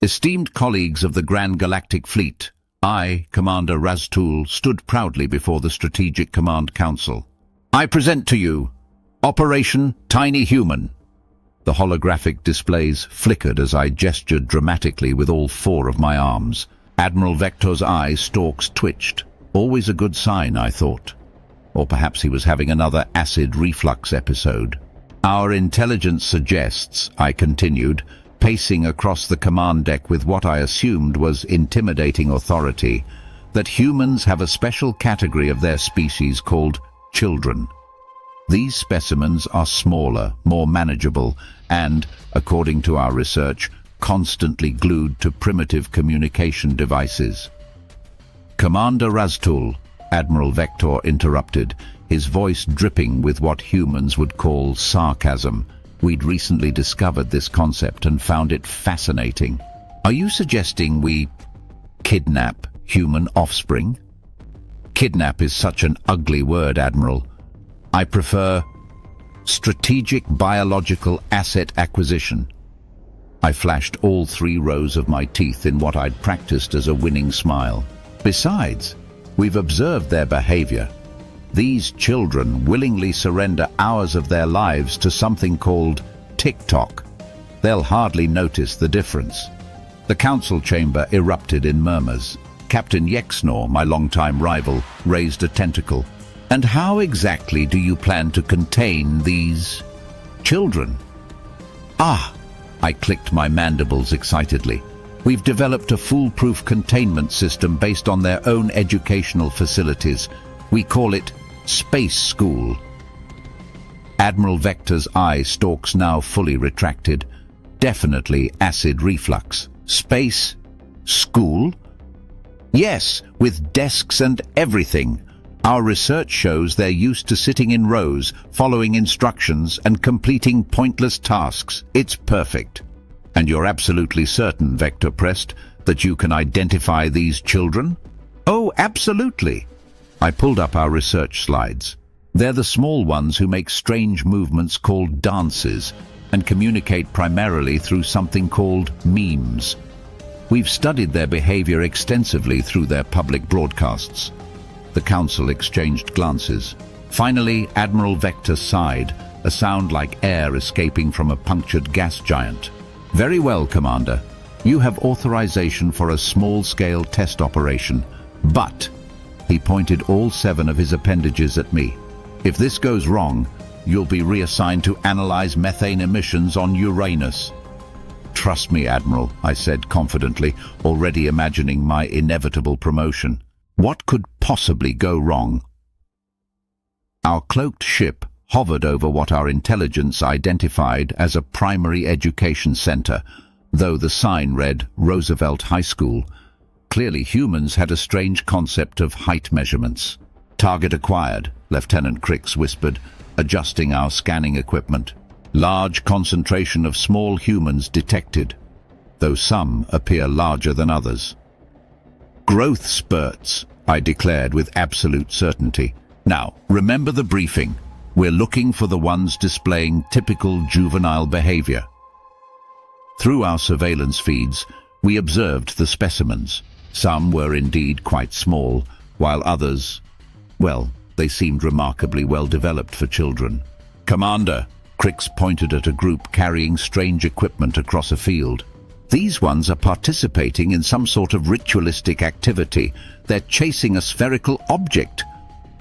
Esteemed colleagues of the Grand Galactic Fleet, I, Commander Raz'tul, stood proudly before the Strategic Command Council. I present to you Operation Tiny Human. The holographic displays flickered as I gestured dramatically with all four of my arms. Admiral Vec'tor's eye stalks twitched. Always a good sign, I thought. Or perhaps he was having another acid reflux episode. Our intelligence suggests, I continued, pacing across the command deck with what I assumed was intimidating authority, that humans have a special category of their species called children. These specimens are smaller, more manageable, and, according to our research, constantly glued to primitive communication devices. Commander Raz'tul, Admiral Vec'tor interrupted, his voice dripping with what humans would call sarcasm. We'd recently discovered this concept and found it fascinating. Are you suggesting we kidnap human offspring? Kidnap is such an ugly word, Admiral. I prefer strategic biological asset acquisition. I flashed all 3 rows of my teeth in what I'd practiced as a winning smile. Besides, we've observed their behavior. These children willingly surrender hours of their lives to something called TikTok. They'll hardly notice the difference. The council chamber erupted in murmurs. Captain Yexnor, my longtime rival, raised a tentacle. And how exactly do you plan to contain these children? Ah! I clicked my mandibles excitedly. We've developed a foolproof containment system based on their own educational facilities. We call it Space School. Admiral Vector's eye stalks now fully retracted. Definitely acid reflux. Space School? Yes, with desks and everything. Our research shows they're used to sitting in rows, following instructions and completing pointless tasks. It's perfect. And you're absolutely certain, Vec'tor pressed, that you can identify these children? Oh, absolutely. I pulled up our research slides. They're the small ones who make strange movements called dances and communicate primarily through something called memes. We've studied their behavior extensively through their public broadcasts. The council exchanged glances. Finally, Admiral Vec'tor sighed, a sound like air escaping from a punctured gas giant. Very well, Commander. You have authorization for a small-scale test operation, but... He pointed all 7 of his appendages at me. If this goes wrong, you'll be reassigned to analyze methane emissions on Uranus. Trust me, Admiral, I said confidently, already imagining my inevitable promotion. What could possibly go wrong? Our cloaked ship hovered over what our intelligence identified as a primary education center, though the sign read Roosevelt High School. Clearly humans had a strange concept of height measurements. Target acquired, Lieutenant Crix whispered, adjusting our scanning equipment. Large concentration of small humans detected, though some appear larger than others. Growth spurts, I declared with absolute certainty. Now, remember the briefing. We're looking for the ones displaying typical juvenile behavior. Through our surveillance feeds, we observed the specimens. Some were indeed quite small, while others, well, they seemed remarkably well developed for children. Commander, Crix pointed at a group carrying strange equipment across a field. These ones are participating in some sort of ritualistic activity. They're chasing a spherical object.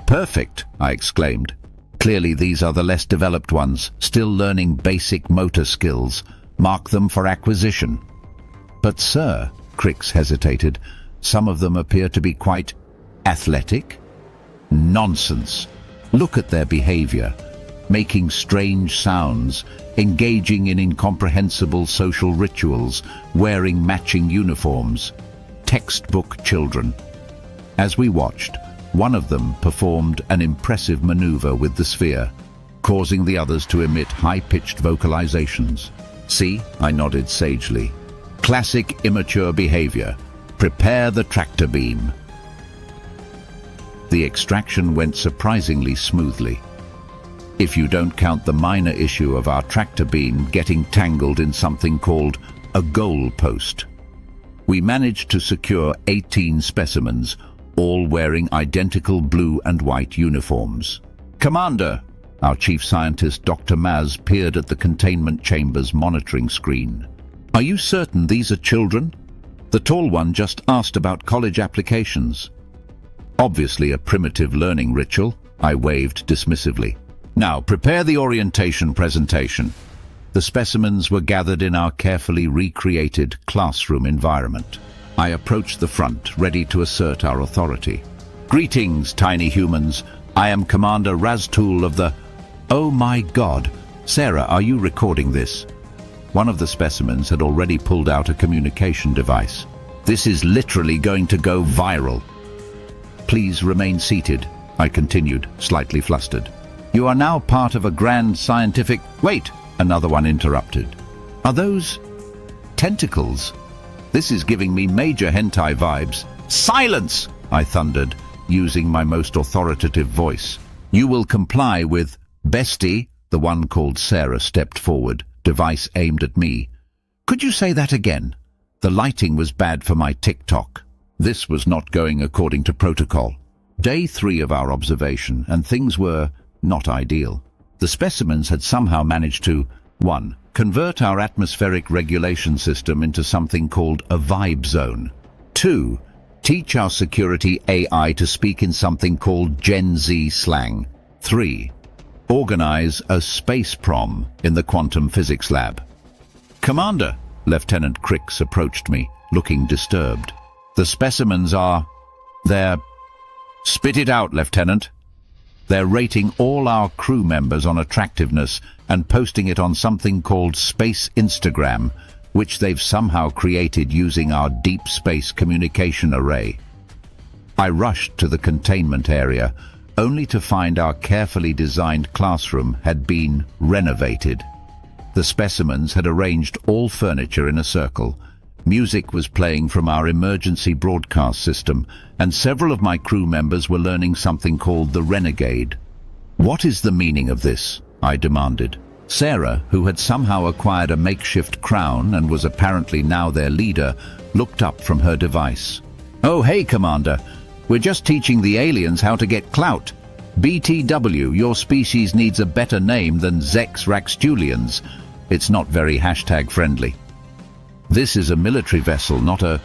Perfect, I exclaimed. Clearly these are the less developed ones, still learning basic motor skills. Mark them for acquisition. But sir, Crix hesitated, some of them appear to be quite athletic. Nonsense. Look at their behavior. Making strange sounds, engaging in incomprehensible social rituals, wearing matching uniforms. Textbook children. As we watched, one of them performed an impressive maneuver with the sphere, causing the others to emit high-pitched vocalizations. See, I nodded sagely. Classic immature behavior. Prepare the tractor beam. The extraction went surprisingly smoothly. If you don't count the minor issue of our tractor beam getting tangled in something called a goal post. We managed to secure 18 specimens, all wearing identical blue and white uniforms. "Commander!" Our chief scientist, Dr. Maz, peered at the containment chamber's monitoring screen. "Are you certain these are children? The tall one just asked about college applications." "Obviously a primitive learning ritual," I waved dismissively. "Now, prepare the orientation presentation." The specimens were gathered in our carefully recreated classroom environment. I approached the front, ready to assert our authority. "Greetings, tiny humans. I am Commander Raz'tul of the—" "Oh my God! Sarah, are you recording this?" One of the specimens had already pulled out a communication device. "This is literally going to go viral." "Please remain seated," I continued, slightly flustered. "You are now part of a grand scientific—" "Wait!" Another one interrupted. "Are those tentacles? This is giving me major hentai vibes." "Silence!" I thundered, using my most authoritative voice. "You will comply with—" "Bestie," the one called Sarah stepped forward, device aimed at me. "Could you say that again? The lighting was bad for my TikTok." This was not going according to protocol. Day 3 of our observation, and things were not ideal. The specimens had somehow managed to 1. Convert our atmospheric regulation system into something called a vibe zone. 2. Teach our security AI to speak in something called Gen Z slang. 3. Organize a space prom in the quantum physics lab. "Commander," Lieutenant Crix approached me, looking disturbed. "The specimens are— they're—" "Spit it out, Lieutenant." "They're rating all our crew members on attractiveness and posting it on something called Space Instagram, which they've somehow created using our deep space communication array." I rushed to the containment area, only to find our carefully designed classroom had been renovated. The specimens had arranged all furniture in a circle. Music was playing from our emergency broadcast system, and several of my crew members were learning something called the Renegade. "What is the meaning of this?" I demanded. Sarah, who had somehow acquired a makeshift crown and was apparently now their leader, looked up from her device. "Oh, hey, Commander. We're just teaching the aliens how to get clout. BTW, your species needs a better name than Zex Raxtulians. It's not very #friendly. "This is a military vessel, not a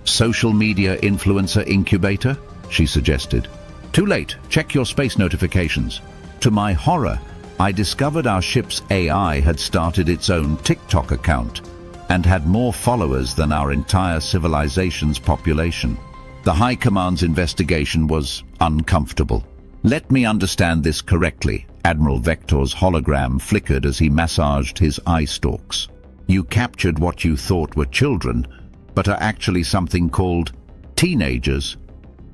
social media influencer incubator," she suggested. "Too late. Check your space notifications." To my horror, I discovered our ship's AI had started its own TikTok account and had more followers than our entire civilization's population. The High Command's investigation was uncomfortable. "Let me understand this correctly." Admiral Vec'tor's hologram flickered as he massaged his eye stalks. "You captured what you thought were children, but are actually something called teenagers."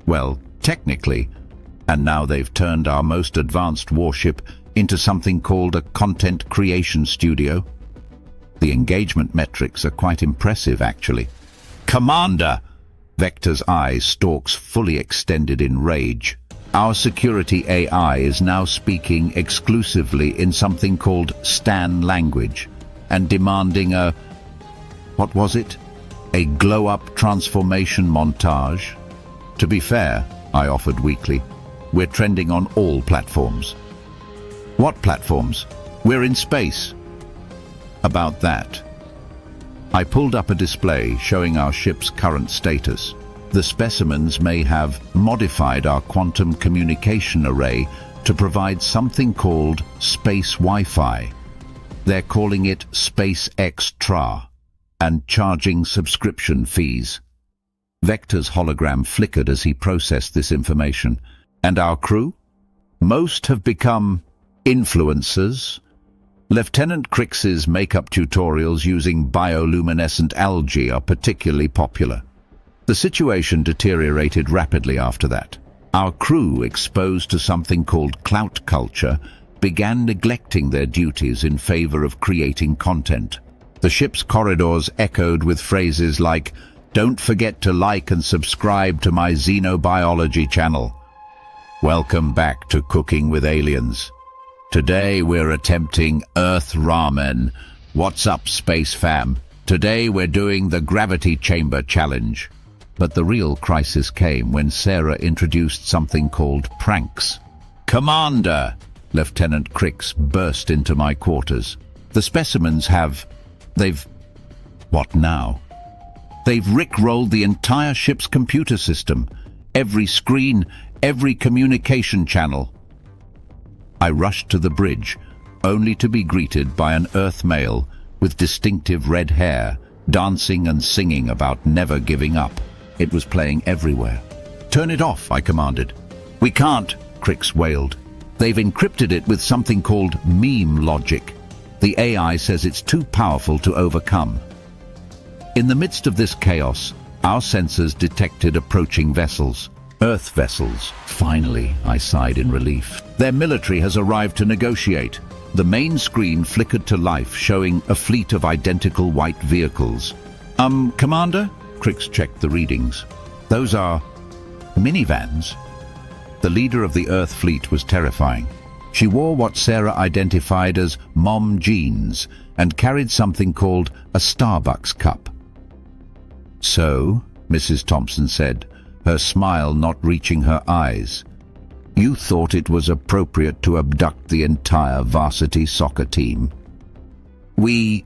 "Well, technically. And now they've turned our most advanced warship into something called a content creation studio. The engagement metrics are quite impressive, actually." "Commander!" Vector's eye stalks fully extended in rage. "Our security AI is now speaking exclusively in something called Stan language, and demanding a— what was it? A glow-up transformation montage? To be fair," I offered weakly, "we're trending on all platforms." "What platforms? We're in space." "About that." I pulled up a display showing our ship's current status. The specimens may have modified our quantum communication array to provide something called space Wi-Fi. They're calling it Space Extra and charging subscription fees. Vector's hologram flickered as he processed this information. "And our crew? Most have become influencers. Lieutenant Crix's makeup tutorials using bioluminescent algae are particularly popular." The situation deteriorated rapidly after that. Our crew, exposed to something called clout culture, began neglecting their duties in favor of creating content. The ship's corridors echoed with phrases like, "Don't forget to like and subscribe to my xenobiology channel." "Welcome back to Cooking with Aliens. Today we're attempting Earth ramen. What's up, space fam?" Today we're doing the gravity chamber challenge. But the real crisis came when Sarah introduced something called pranks. Commander! Lieutenant Crix burst into my quarters. The specimens they've... What now? They've rickrolled the entire ship's computer system. Every screen, every communication channel. I rushed to the bridge, only to be greeted by an Earth male with distinctive red hair, dancing and singing about never giving up. It was playing everywhere. Turn it off, I commanded. We can't, Crix wailed. They've encrypted it with something called meme logic. The AI says it's too powerful to overcome. In the midst of this chaos, our sensors detected approaching vessels. Earth vessels. Finally, I sighed in relief. Their military has arrived to negotiate. The main screen flickered to life, showing a fleet of identical white vehicles. Commander? Crix checked the readings. Those are minivans. The leader of the Earth fleet was terrifying. She wore what Sarah identified as mom jeans and carried something called a Starbucks cup. So, Mrs. Thompson said, her smile not reaching her eyes, you thought it was appropriate to abduct the entire varsity soccer team? We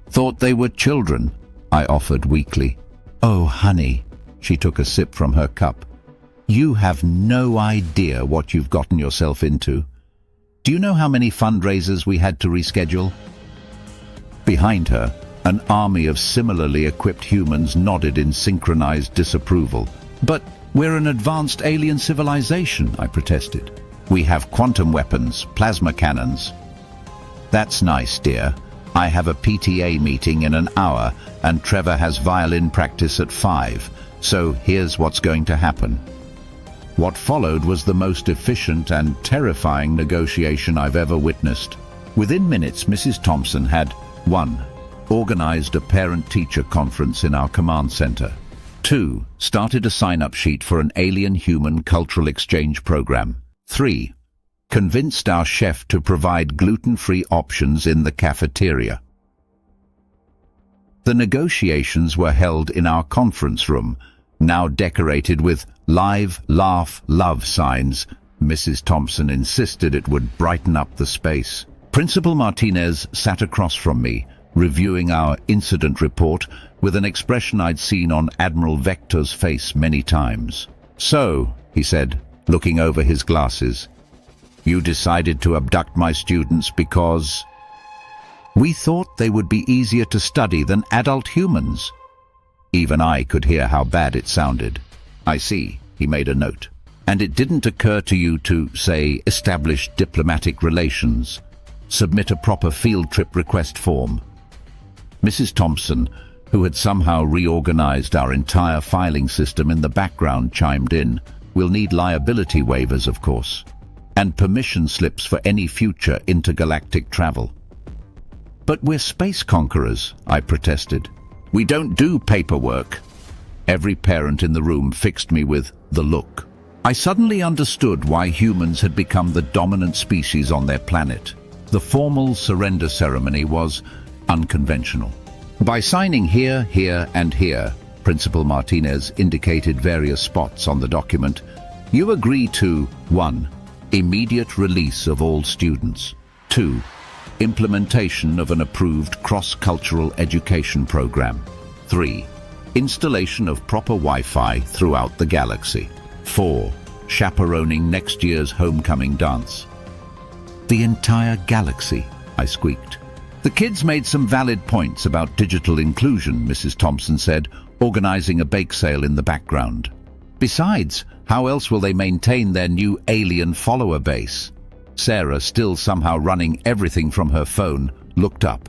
thought they were children, I offered weakly. Oh, honey, she took a sip from her cup. You have no idea what you've gotten yourself into. Do you know how many fundraisers we had to reschedule? Behind her, an army of similarly equipped humans nodded in synchronized disapproval. But we're an advanced alien civilization, I protested. We have quantum weapons, plasma cannons. That's nice, dear. I have a PTA meeting in an hour, and Trevor has violin practice at 5, so here's what's going to happen. What followed was the most efficient and terrifying negotiation I've ever witnessed. Within minutes, Mrs. Thompson had 1. Organized a parent-teacher conference in our command center. 2. Started a sign-up sheet for an alien-human cultural exchange program. 3. Convinced our chef to provide gluten-free options in the cafeteria. The negotiations were held in our conference room, now decorated with live, laugh, love signs. Mrs. Thompson insisted it would brighten up the space. Principal Martinez sat across from me, reviewing our incident report with an expression I'd seen on Admiral Vec'tor's face many times. So, he said, looking over his glasses, you decided to abduct my students because we thought they would be easier to study than adult humans. Even I could hear how bad it sounded. I see, he made a note. And it didn't occur to you to, say, establish diplomatic relations, submit a proper field trip request form. Mrs. Thompson, who had somehow reorganized our entire filing system in the background, chimed in. We'll need liability waivers, of course, and permission slips for any future intergalactic travel. But we're space conquerors, I protested. We don't do paperwork. Every parent in the room fixed me with the look. I suddenly understood why humans had become the dominant species on their planet. The formal surrender ceremony was unconventional. By signing here, here, and here, Principal Martinez indicated various spots on the document, you agree to 1. Immediate release of all students. 2. Implementation of an approved cross-cultural education program. 3. Installation of proper Wi-Fi throughout the galaxy. 4. Chaperoning next year's homecoming dance. The entire galaxy, I squeaked. The kids made some valid points about digital inclusion, Mrs. Thompson said, organizing a bake sale in the background. Besides, how else will they maintain their new alien follower base? Sarah, still somehow running everything from her phone, looked up.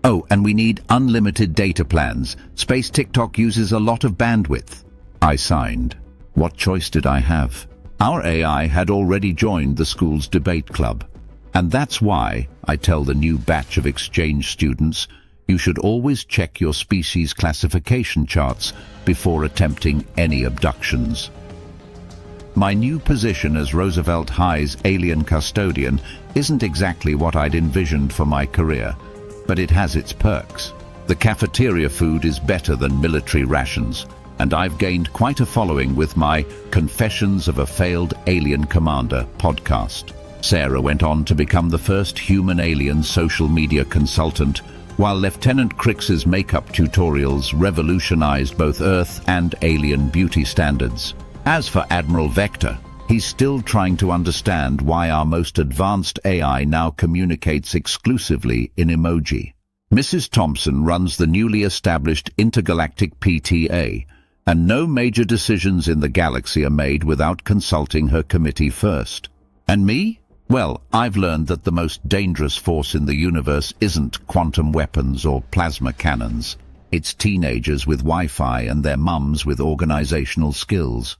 Oh, and we need unlimited data plans. Space TikTok uses a lot of bandwidth. I signed. What choice did I have? Our AI had already joined the school's debate club. And that's why I tell the new batch of exchange students, you should always check your species classification charts before attempting any abductions. My new position as Roosevelt High's alien custodian isn't exactly what I'd envisioned for my career, but it has its perks. The cafeteria food is better than military rations, and I've gained quite a following with my Confessions of a Failed Alien Commander podcast. Sarah went on to become the first human alien social media consultant, while Lieutenant Crix's makeup tutorials revolutionized both Earth and alien beauty standards. As for Admiral Vec'tor, he's still trying to understand why our most advanced AI now communicates exclusively in emoji. Mrs. Thompson runs the newly established intergalactic PTA, and no major decisions in the galaxy are made without consulting her committee first. And me? Well, I've learned that the most dangerous force in the universe isn't quantum weapons or plasma cannons. It's teenagers with Wi-Fi and their mums with organizational skills.